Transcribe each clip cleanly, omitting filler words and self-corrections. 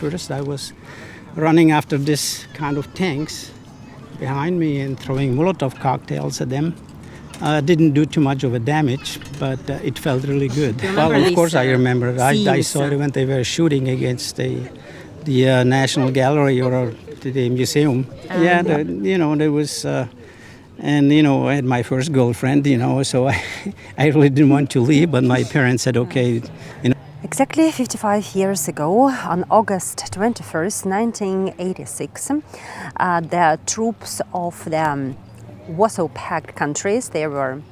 21st, I was running after this kind of tanks behind me and throwing Molotov cocktails at them. Didn't do too much of a damage, but it felt really good. Well, of course I remember. I saw it when they were shooting against the National Gallery or the museum. There was... And, I had my first girlfriend, so I really didn't want to leave, but my parents said, okay. Exactly 55 years ago, on August 21st, 1986, the troops of the Warsaw Pact countries, there were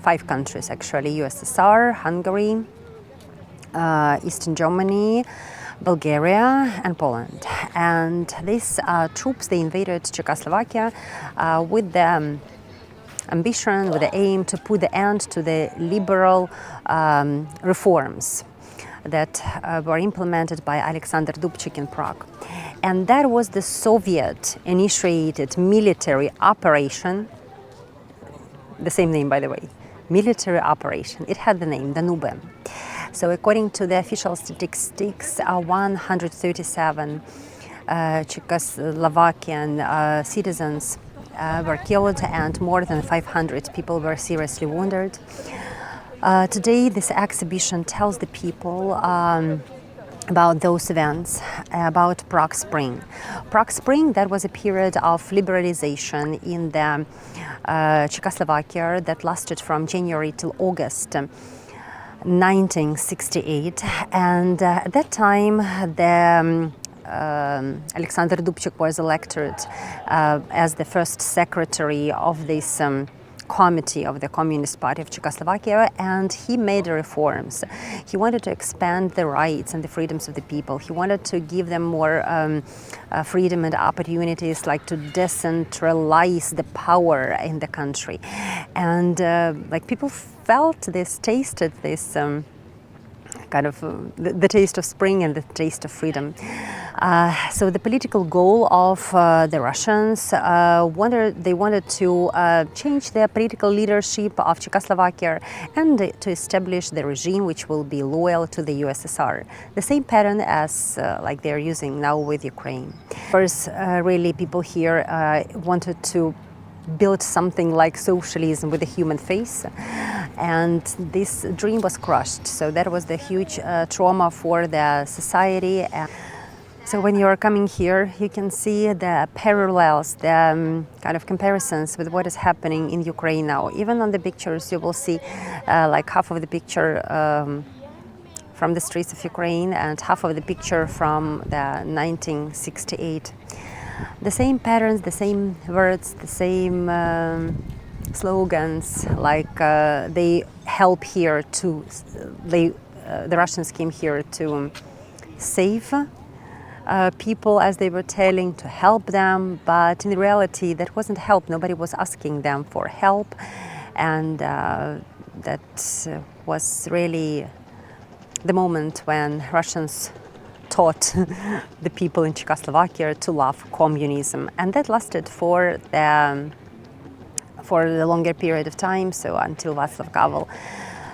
5 countries actually, USSR, Hungary, Eastern Germany, Bulgaria and Poland. And these troops, they invaded Czechoslovakia with the ambition, with the aim to put the end to the liberal reforms that were implemented by Alexander Dubček in Prague. And that was the Soviet-initiated military operation, the same name by the way, military operation. It had the name Danube. So according to the official statistics, 137 Czechoslovakian citizens were killed and more than 500 people were seriously wounded. Today this exhibition tells the people about those events, about Prague Spring. Prague Spring, that was a period of liberalization in the Czechoslovakia that lasted from January till August 1968, and at that time the Alexander Dubček was elected as the first secretary of this committee of the Communist Party of Czechoslovakia, and he made reforms. He wanted to expand the rights and the freedoms of the people. He wanted to give them more freedom and opportunities, like to decentralize the power in the country. And people felt this, tasted this kind of the taste of spring and the taste of freedom. So the political goal of the Russians, they wanted to change the political leadership of Czechoslovakia and to establish the regime which will be loyal to the USSR. The same pattern as like they're using now with Ukraine. First, really people here wanted to build something like socialism with a human face, and this dream was crushed. So that was the huge trauma for the society. So when you're coming here, you can see the parallels, the kind of comparisons with what is happening in Ukraine now. Even on the pictures, you will see like half of the picture from the streets of Ukraine and half of the picture from the 1968. The same patterns, the same words, the same slogans, like they help here to, the Russians came here to save people, as they were telling, to help them, but in reality that wasn't help. Nobody was asking them for help, and that was really the moment when Russians taught the people in Czechoslovakia to love communism, and that lasted for the longer period of time, so until Václav Havel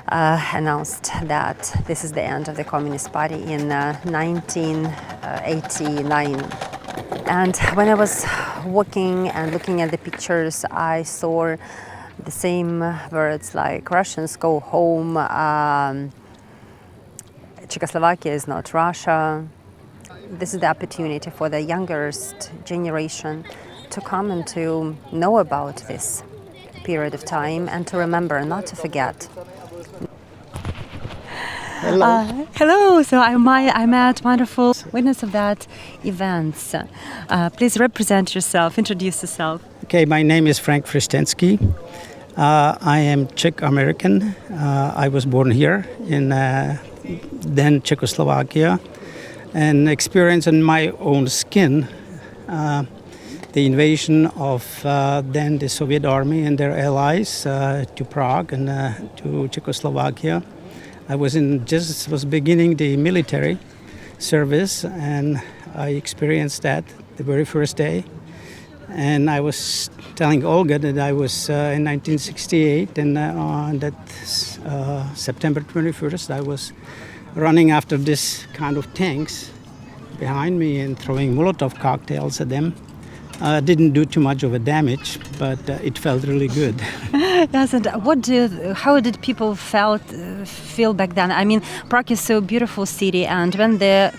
announced that this is the end of the Communist Party in 1989. And when I was walking and looking at the pictures, I saw the same words like Russians go home, Czechoslovakia is not Russia. This is the opportunity for the youngest generation to come and to know about this period of time and to remember, not to forget. Hello. Hello. So I'm a wonderful witness of that event. Please represent yourself, introduce yourself. Okay, my name is Frank Fristensky. I am Czech American. I was born here in then Czechoslovakia, and experienced on my own skin the invasion of then the Soviet army and their allies to Prague and to Czechoslovakia. I was beginning the military service, and I experienced that the very first day. And I was telling Olga that I was in 1968, and on that September 21st, I was running after this kind of tanks behind me and throwing Molotov cocktails at them. Didn't do too much of a damage, but it felt really good. Yes, and how did people feel back then? I mean, Prague is so beautiful city, and when a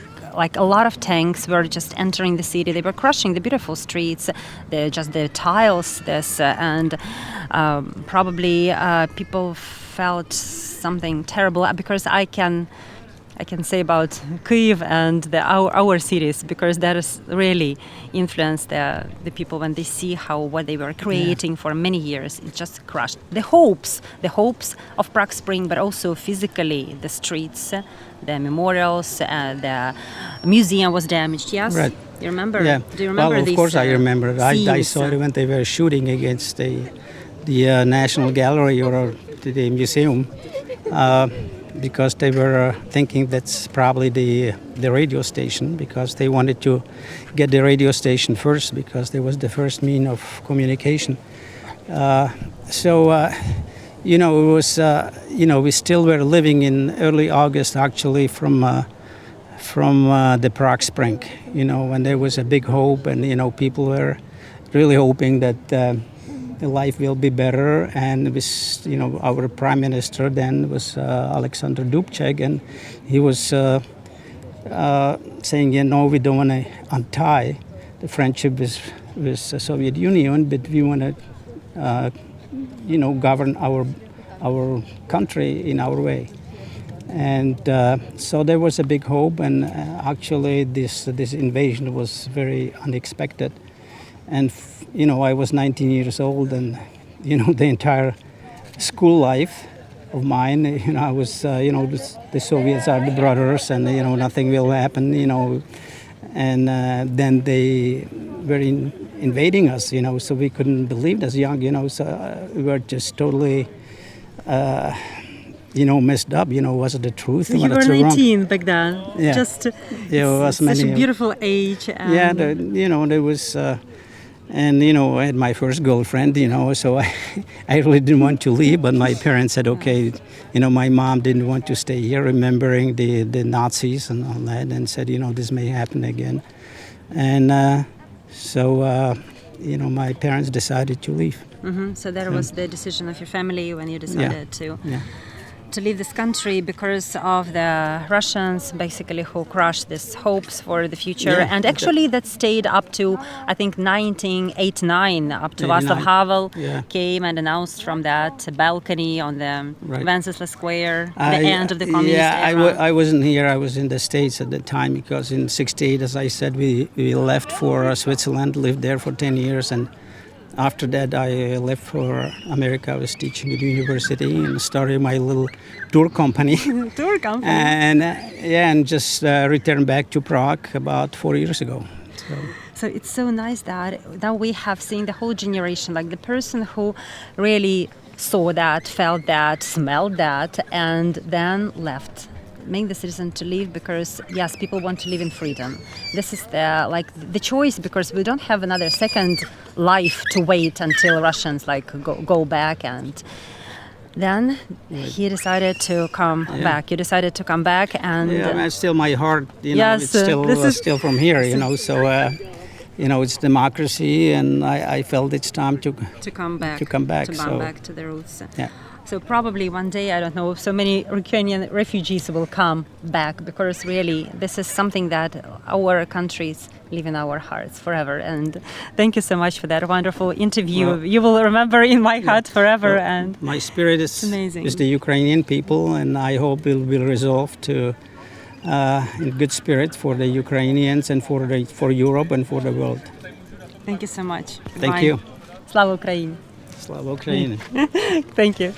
lot of tanks were just entering the city, they were crushing the beautiful streets, the tiles, and probably people felt something terrible, because I can say about Kyiv and our cities, because that has really influenced the people when they see what they were creating for many years. It just crushed the hopes of Prague Spring, but also physically the streets, the memorials, the museum was damaged. Yes, right. You remember? Yeah. Do you remember? Well, of course I remember. I saw it when they were shooting against the National Gallery or the museum. Because they were thinking that's probably the radio station, because they wanted to get the radio station first, because there was the first mean of communication. It was, we still were living in early August, actually, from the Prague Spring, when there was a big hope, and, people were really hoping that life will be better. And with, our prime minister then was Alexander Dubček, and he was saying, we don't want to untie the friendship with the Soviet Union, but we want to, govern our country in our way. And so there was a big hope, and actually this invasion was very unexpected. And I was 19 years old, and the entire school life of mine, I was the Soviets are the brothers, and nothing will happen, and then they were invading us, so we couldn't believe as young, so we were just totally messed up, was it the truth? You were 19 back then. Yeah. Just it was such a beautiful age. And yeah, there was and I had my first girlfriend, so I really didn't want to leave, but my parents said, okay, my mom didn't want to stay here, remembering the Nazis and all that, and said, this may happen again. And so my parents decided to leave. Mm-hmm. So that was the decision of your family when you decided to leave this country, because of the Russians, basically, who crushed these hopes for the future. And actually that stayed up to, I think, 1989, up to Václav Havel came and announced from that balcony on the Wenceslas Square, the end of the communist era. I wasn't here. I was in the States at the time, because in '68, as I said, we left for Switzerland, lived there for 10 years, and after that, I left for America. I was teaching at university and started my little tour company. And just returned back to Prague about 4 years ago. So it's so nice that now we have seen the whole generation, like the person who really saw that, felt that, smelled that, and then left. Make the decision to leave, because yes, people want to live in freedom. This is the choice, because we don't have another second life to wait until Russians go back. And then he decided to come back. You decided to come back, and still my heart, it's still from here, So it's democracy, and I felt it's time to come back, back to the roots. Yeah. So probably one day, I don't know, so many Ukrainian refugees will come back, because really this is something that our countries live in our hearts forever. And thank you so much for that wonderful interview. You will remember in my heart forever. And my spirit is amazing. Is the Ukrainian people, and I hope it will resolve to in good spirit for the Ukrainians and for Europe and for the world. Thank you so much. Thank you. Slava Ukraini. Slava Ukraini. Thank you.